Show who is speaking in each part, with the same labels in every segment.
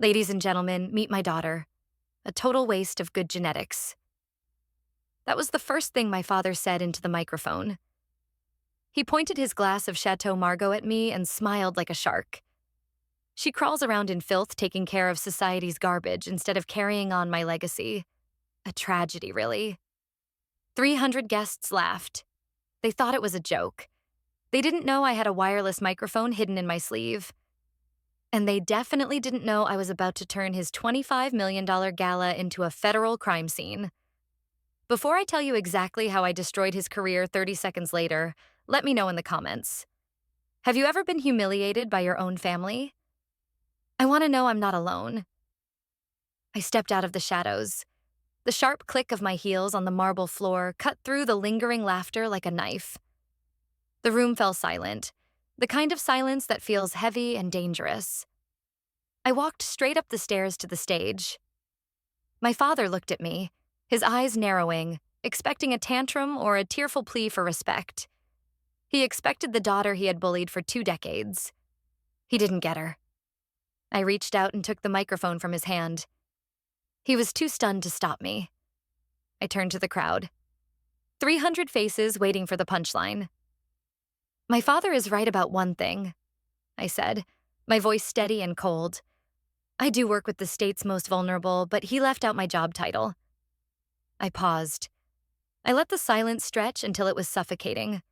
Speaker 1: Ladies and gentlemen, meet my daughter. A total waste of good genetics. That was the first thing my father said into the microphone. He pointed his glass of Chateau Margaux at me and smiled like a shark. She crawls around in filth taking care of society's garbage instead of carrying on my legacy. A tragedy, really. 300 guests laughed. They thought it was a joke. They didn't know I had a wireless microphone hidden in my sleeve. And they definitely didn't know I was about to turn his $25 million gala into a federal crime scene. Before I tell you exactly how I destroyed his career 30 seconds later, let me know in the comments. Have you ever been humiliated by your own family? I want to know I'm not alone. I stepped out of the shadows. The sharp click of my heels on the marble floor cut through the lingering laughter like a knife. The room fell silent, the kind of silence that feels heavy and dangerous. I walked straight up the stairs to the stage. My father looked at me, his eyes narrowing, expecting a tantrum or a tearful plea for respect. He expected the daughter he had bullied for 2 decades. He didn't get her. I reached out and took the microphone from his hand. He was too stunned to stop me. I turned to the crowd. 300 faces waiting for the punchline. My father is right about one thing, I said, my voice steady and cold. I do work with the state's most vulnerable, but he left out my job title. I paused. I let the silence stretch until it was suffocating.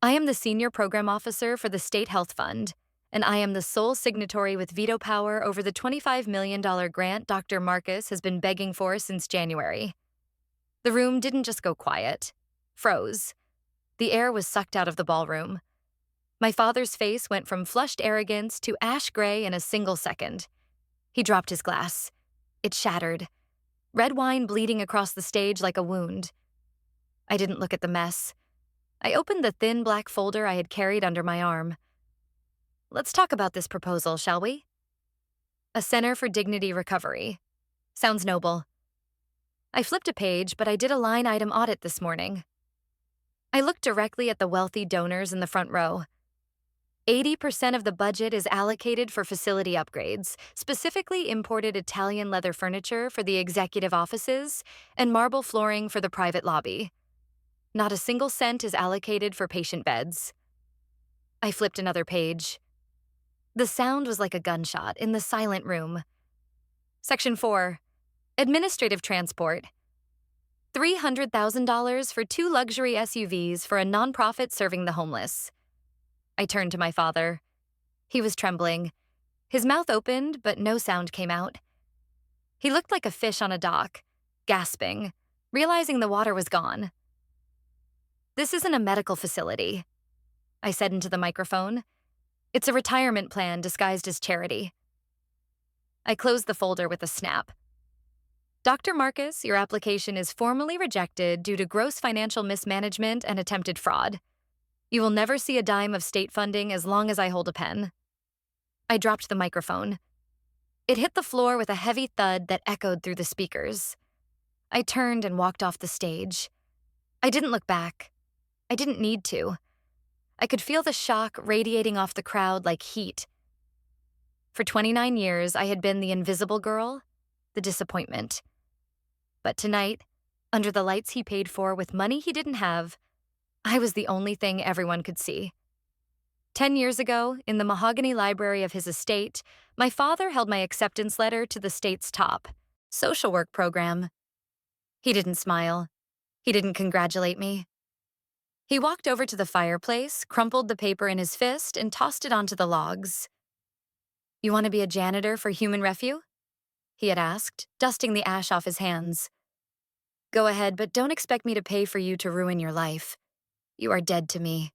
Speaker 1: I am the senior program officer for the State Health Fund, and I am the sole signatory with veto power over the $25 million grant Dr. Marcus has been begging for since January. The room didn't just go quiet, froze. The air was sucked out of the ballroom. My father's face went from flushed arrogance to ash gray in a single second. He dropped his glass. It shattered, red wine bleeding across the stage like a wound. I didn't look at the mess. I opened the thin black folder I had carried under my arm. Let's talk about this proposal, shall we? A Center for Dignity Recovery. Sounds noble. I flipped a page, but I did a line item audit this morning. I looked directly at the wealthy donors in the front row. 80% of the budget is allocated for facility upgrades, specifically imported Italian leather furniture for the executive offices and marble flooring for the private lobby. Not a single cent is allocated for patient beds. I flipped another page. The sound was like a gunshot in the silent room. Section 4. Administrative transport. $300,000 for 2 luxury SUVs for a nonprofit serving the homeless. I turned to my father. He was trembling. His mouth opened, but no sound came out. He looked like a fish on a dock, gasping, realizing the water was gone. This isn't a medical facility, I said into the microphone. It's a retirement plan disguised as charity. I closed the folder with a snap. Dr. Marcus, your application is formally rejected due to gross financial mismanagement and attempted fraud. You will never see a dime of state funding as long as I hold a pen. I dropped the microphone. It hit the floor with a heavy thud that echoed through the speakers. I turned and walked off the stage. I didn't look back. I didn't need to. I could feel the shock radiating off the crowd like heat. For 29 years, I had been the invisible girl, the disappointment. But tonight, under the lights he paid for with money he didn't have, I was the only thing everyone could see. 10 years ago, in the mahogany library of his estate, my father held my acceptance letter to the state's top social work program. He didn't smile. He didn't congratulate me. He walked over to the fireplace, crumpled the paper in his fist, and tossed it onto the logs. You want to be a janitor for Human Refu? He had asked, dusting the ash off his hands. Go ahead, but don't expect me to pay for you to ruin your life. You are dead to me.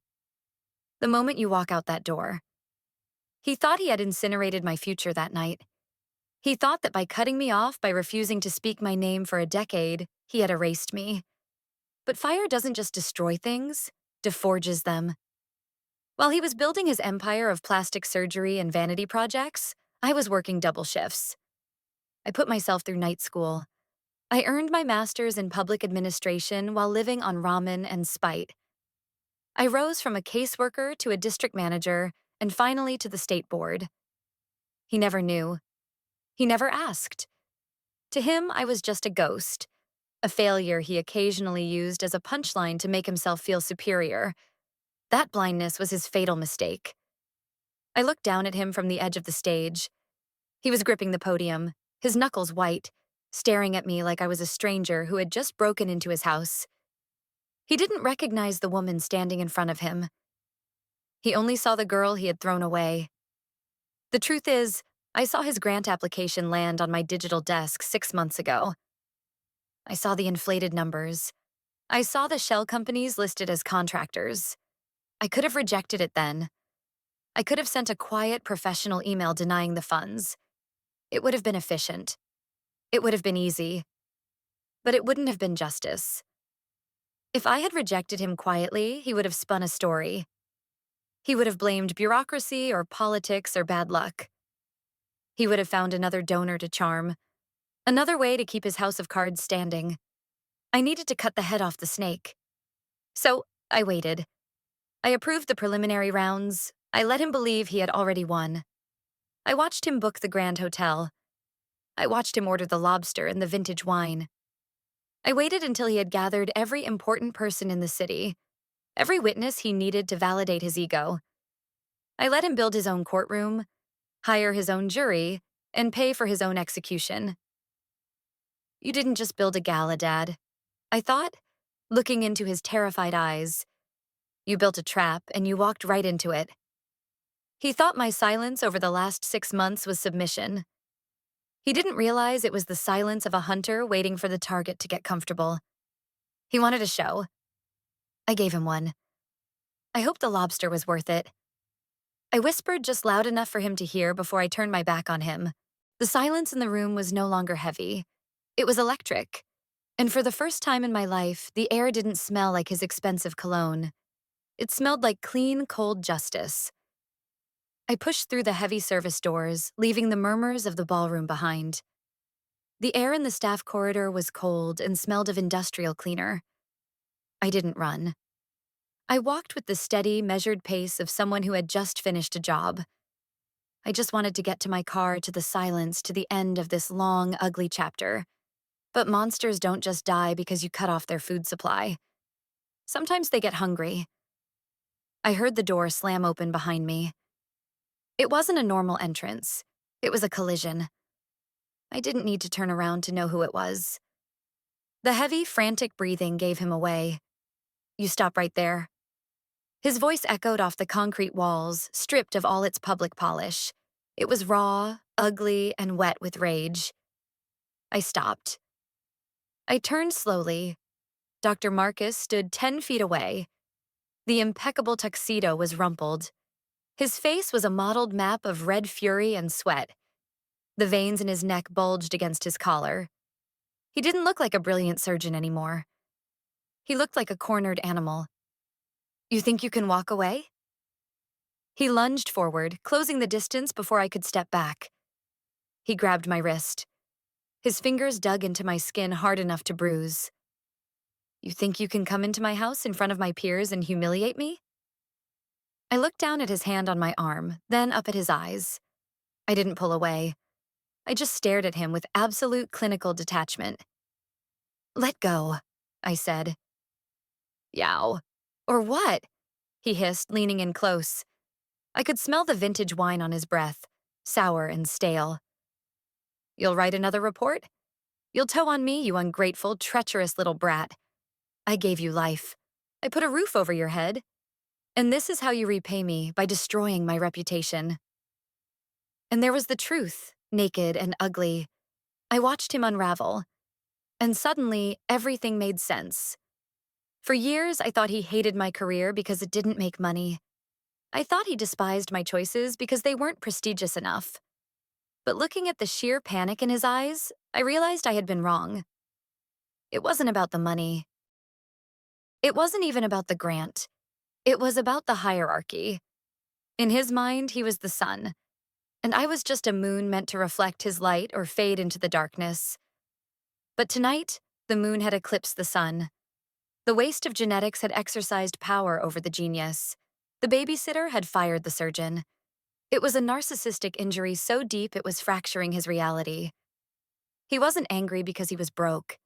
Speaker 1: The moment you walk out that door. He thought he had incinerated my future that night. He thought that by cutting me off, by refusing to speak my name for a decade, he had erased me. But fire doesn't just destroy things, deforges them. While he was building his empire of plastic surgery and vanity projects, I was working double shifts. I put myself through night school. I earned my master's in public administration while living on ramen and spite. I rose from a caseworker to a district manager and finally to the state board. He never knew. He never asked. To him, I was just a ghost, a failure he occasionally used as a punchline to make himself feel superior. That blindness was his fatal mistake. I looked down at him from the edge of the stage. He was gripping the podium, his knuckles white, staring at me like I was a stranger who had just broken into his house. He didn't recognize the woman standing in front of him. He only saw the girl he had thrown away. The truth is, I saw his grant application land on my digital desk 6 months ago. I saw the inflated numbers. I saw the shell companies listed as contractors. I could have rejected it then. I could have sent a quiet, professional email denying the funds. It would have been efficient. It would have been easy. But it wouldn't have been justice. If I had rejected him quietly, he would have spun a story. He would have blamed bureaucracy or politics or bad luck. He would have found another donor to charm, another way to keep his house of cards standing. I needed to cut the head off the snake. So I waited. I approved the preliminary rounds. I let him believe he had already won. I watched him book the Grand Hotel. I watched him order the lobster and the vintage wine. I waited until he had gathered every important person in the city, every witness he needed to validate his ego. I let him build his own courtroom, hire his own jury, and pay for his own execution. You didn't just build a gala, Dad, I thought, looking into his terrified eyes. You built a trap, and you walked right into it. He thought my silence over the last 6 months was submission. He didn't realize it was the silence of a hunter waiting for the target to get comfortable. He wanted a show. I gave him one. I hoped the lobster was worth it. I whispered just loud enough for him to hear before I turned my back on him. The silence in the room was no longer heavy. It was electric. And for the first time in my life, the air didn't smell like his expensive cologne. It smelled like clean, cold justice. I pushed through the heavy service doors, leaving the murmurs of the ballroom behind. The air in the staff corridor was cold and smelled of industrial cleaner. I didn't run. I walked with the steady, measured pace of someone who had just finished a job. I just wanted to get to my car, to the silence, to the end of this long, ugly chapter. But monsters don't just die because you cut off their food supply. Sometimes they get hungry. I heard the door slam open behind me. It wasn't a normal entrance. It was a collision. I didn't need to turn around to know who it was. The heavy, frantic breathing gave him away. You stop right there. His voice echoed off the concrete walls, stripped of all its public polish. It was raw, ugly, and wet with rage. I stopped. I turned slowly. Dr. Marcus stood 10 feet away. The impeccable tuxedo was rumpled. His face was a mottled map of red fury and sweat. The veins in his neck bulged against his collar. He didn't look like a brilliant surgeon anymore. He looked like a cornered animal. You think you can walk away? He lunged forward, closing the distance before I could step back. He grabbed my wrist. His fingers dug into my skin hard enough to bruise. You think you can come into my house in front of my peers and humiliate me? I looked down at his hand on my arm, then up at his eyes. I didn't pull away. I just stared at him with absolute clinical detachment. Let go, I said. Yow. Or what? He hissed, leaning in close. I could smell the vintage wine on his breath, sour and stale. You'll write another report? You'll toe on me, you ungrateful, treacherous little brat. I gave you life. I put a roof over your head. And this is how you repay me, by destroying my reputation. And there was the truth, naked and ugly. I watched him unravel. And suddenly, everything made sense. For years, I thought he hated my career because it didn't make money. I thought he despised my choices because they weren't prestigious enough. But looking at the sheer panic in his eyes, I realized I had been wrong. It wasn't about the money. It wasn't even about the grant. It was about the hierarchy. In his mind, he was the sun, and I was just a moon meant to reflect his light or fade into the darkness. But tonight, the moon had eclipsed the sun. The waste of genetics had exercised power over the genius. The babysitter had fired the surgeon. It was a narcissistic injury so deep it was fracturing his reality. He wasn't angry because he was broke.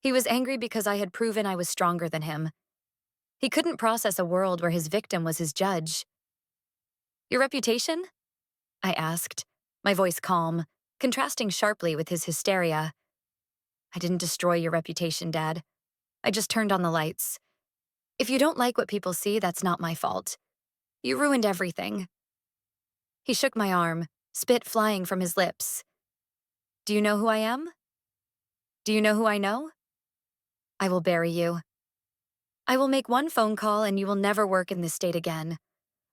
Speaker 1: He was angry because I had proven I was stronger than him. He couldn't process a world where his victim was his judge. Your reputation? I asked, my voice calm, contrasting sharply with his hysteria. I didn't destroy your reputation, Dad. I just turned on the lights. If you don't like what people see, that's not my fault. You ruined everything. He shook my arm, spit flying from his lips. Do you know who I am? Do you know who I know? I will bury you. I will make one phone call and you will never work in this state again.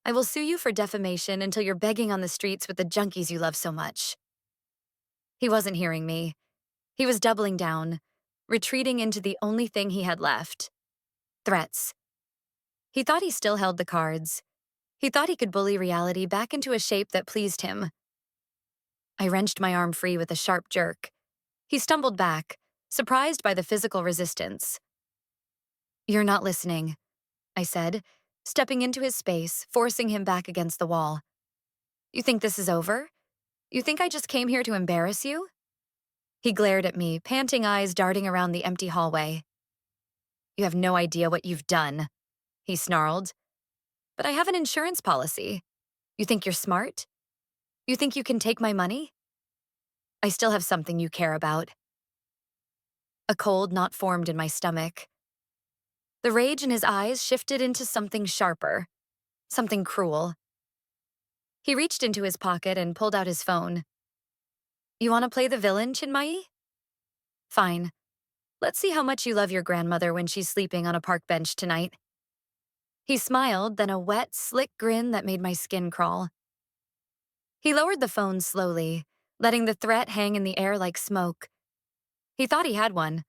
Speaker 1: I will sue you for defamation until you're begging on the streets with the junkies you love so much. He wasn't hearing me. He was doubling down, retreating into the only thing he had left. Threats. He thought he still held the cards. He thought he could bully reality back into a shape that pleased him. I wrenched my arm free with a sharp jerk. He stumbled back, surprised by the physical resistance. You're not listening, I said, stepping into his space, forcing him back against the wall. You think this is over? You think I just came here to embarrass you? He glared at me, panting eyes darting around the empty hallway. You have no idea what you've done, he snarled. But I have an insurance policy. You think you're smart? You think you can take my money? I still have something you care about. A cold knot formed in my stomach. The rage in his eyes shifted into something sharper, something cruel. He reached into his pocket and pulled out his phone. You want to play the villain, Chinmayi? Fine. Let's see how much you love your grandmother when she's sleeping on a park bench tonight. He smiled, then a wet, slick grin that made my skin crawl. He lowered the phone slowly, letting the threat hang in the air like smoke. He thought he had one.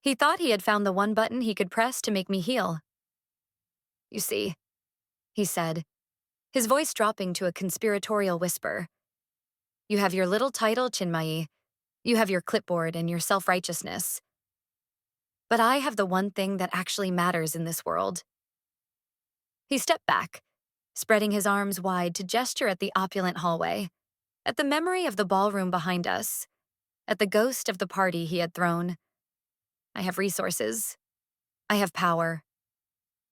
Speaker 1: He thought he had found the one button he could press to make me heal. You see, he said, his voice dropping to a conspiratorial whisper. You have your little title, Chinmayi. You have your clipboard and your self-righteousness. But I have the one thing that actually matters in this world. He stepped back, spreading his arms wide to gesture at the opulent hallway, at the memory of the ballroom behind us, at the ghost of the party he had thrown. I have resources. I have power.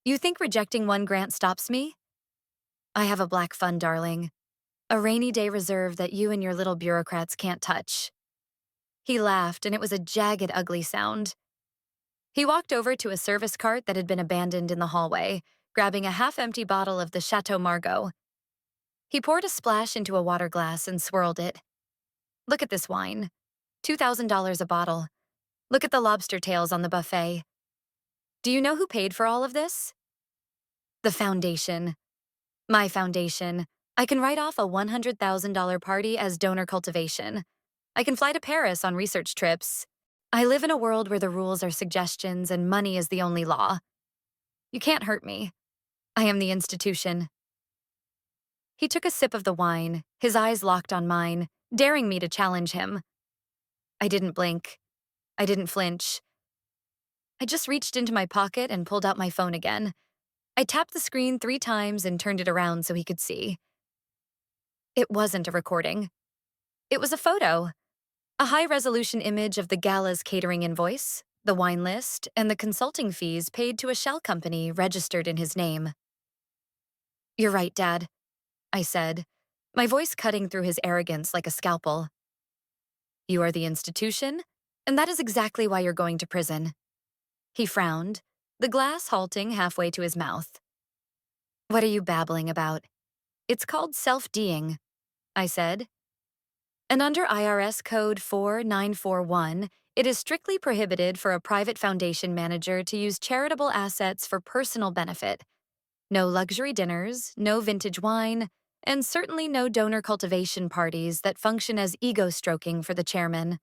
Speaker 1: You think rejecting one grant stops me? I have a black fund, darling. A rainy day reserve that you and your little bureaucrats can't touch. He laughed, and it was a jagged, ugly sound. He walked over to a service cart that had been abandoned in the hallway, grabbing a half-empty bottle of the Chateau Margaux. He poured a splash into a water glass and swirled it. Look at this wine. $2,000 a bottle. Look at the lobster tails on the buffet. Do you know who paid for all of this? The foundation. My foundation. I can write off a $100,000 party as donor cultivation. I can fly to Paris on research trips. I live in a world where the rules are suggestions and money is the only law. You can't hurt me. I am the institution. He took a sip of the wine, his eyes locked on mine, daring me to challenge him. I didn't blink. I didn't flinch. I just reached into my pocket and pulled out my phone again. I tapped the screen 3 times and turned it around so he could see. It wasn't a recording. It was a photo. A high-resolution image of the Gala's catering invoice, the wine list, and the consulting fees paid to a shell company registered in his name. You're right, Dad, I said, my voice cutting through his arrogance like a scalpel. You are the institution, and that is exactly why you're going to prison. He frowned, the glass halting halfway to his mouth. What are you babbling about? It's called self-D'ing, I said. And under IRS Code 4941, it is strictly prohibited for a private foundation manager to use charitable assets for personal benefit. No luxury dinners, no vintage wine, and certainly no donor cultivation parties that function as ego-stroking for the chairman.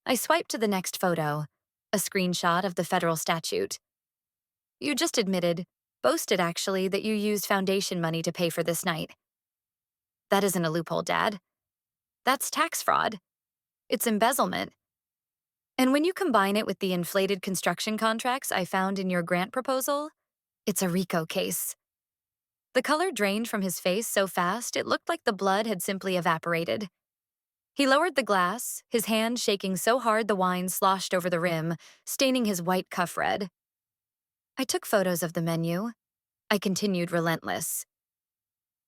Speaker 1: I swiped to the next photo, a screenshot of the federal statute. You just boasted actually, that you used foundation money to pay for this night. That isn't a loophole, Dad. That's tax fraud. It's embezzlement. And when you combine it with the inflated construction contracts I found in your grant proposal, it's a RICO case. The color drained from his face so fast it looked like the blood had simply evaporated. He lowered the glass, his hand shaking so hard the wine sloshed over the rim, staining his white cuff red. I took photos of the menu. I continued relentless.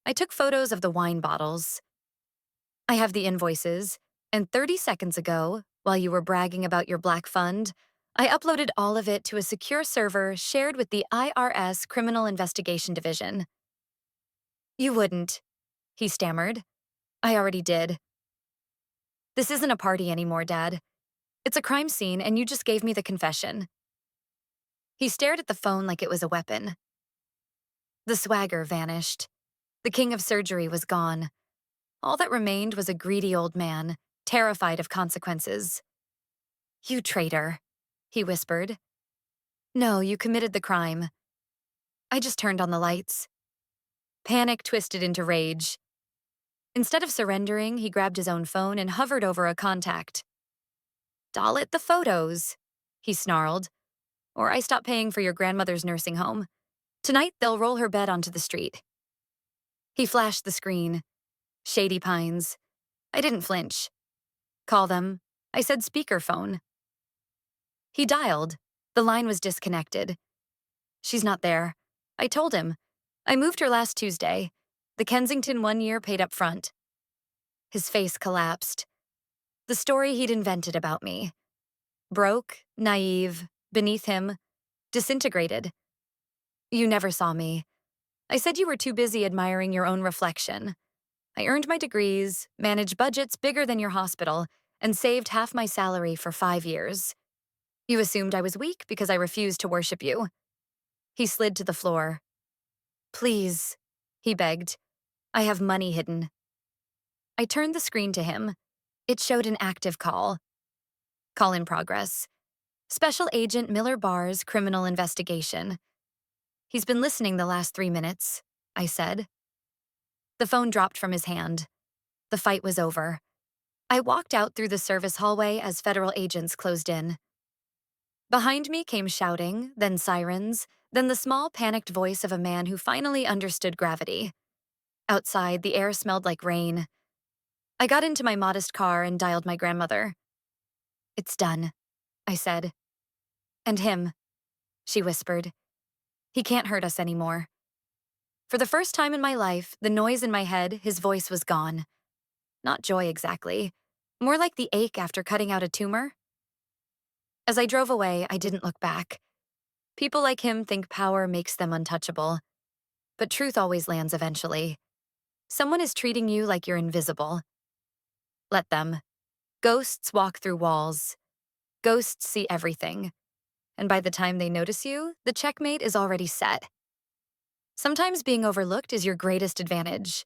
Speaker 1: I took photos of the wine bottles. I have the invoices, and 30 seconds ago, while you were bragging about your black fund, I uploaded all of it to a secure server shared with the IRS Criminal Investigation Division. You wouldn't, he stammered. I already did. This isn't a party anymore, Dad. It's a crime scene, and you just gave me the confession. He stared at the phone like it was a weapon. The swagger vanished. The king of surgery was gone. All that remained was a greedy old man, terrified of consequences. You traitor, he whispered. No, you committed the crime. I just turned on the lights. Panic twisted into rage. Instead of surrendering, he grabbed his own phone and hovered over a contact. Doll it the photos, he snarled, or I stop paying for your grandmother's nursing home. Tonight, they'll roll her bed onto the street. He flashed the screen. Shady Pines. I didn't flinch. Call them. I said speakerphone. He dialed. The line was disconnected. She's not there. I told him. I moved her last Tuesday. The Kensington 1 year paid up front. His face collapsed. The story he'd invented about me. Broke, naive, beneath him, disintegrated. You never saw me. I said you were too busy admiring your own reflection. I earned my degrees, managed budgets bigger than your hospital, and saved half my salary for 5 years. You assumed I was weak because I refused to worship you. He slid to the floor. Please, he begged. I have money hidden. I turned the screen to him. It showed an active call. Call in progress. Special Agent Miller Barr's criminal investigation. He's been listening the last 3 minutes, I said. The phone dropped from his hand. The fight was over. I walked out through the service hallway as federal agents closed in. Behind me came shouting, then sirens, then the small, panicked voice of a man who finally understood gravity. Outside, the air smelled like rain. I got into my modest car and dialed my grandmother. It's done, I said. And him, she whispered. He can't hurt us anymore. For the first time in my life, the noise in my head, his voice was gone. Not joy exactly, more like the ache after cutting out a tumor. As I drove away, I didn't look back. People like him think power makes them untouchable. But truth always lands eventually. Someone is treating you like you're invisible. Let them. Ghosts walk through walls. Ghosts see everything. And by the time they notice you, the checkmate is already set. Sometimes being overlooked is your greatest advantage.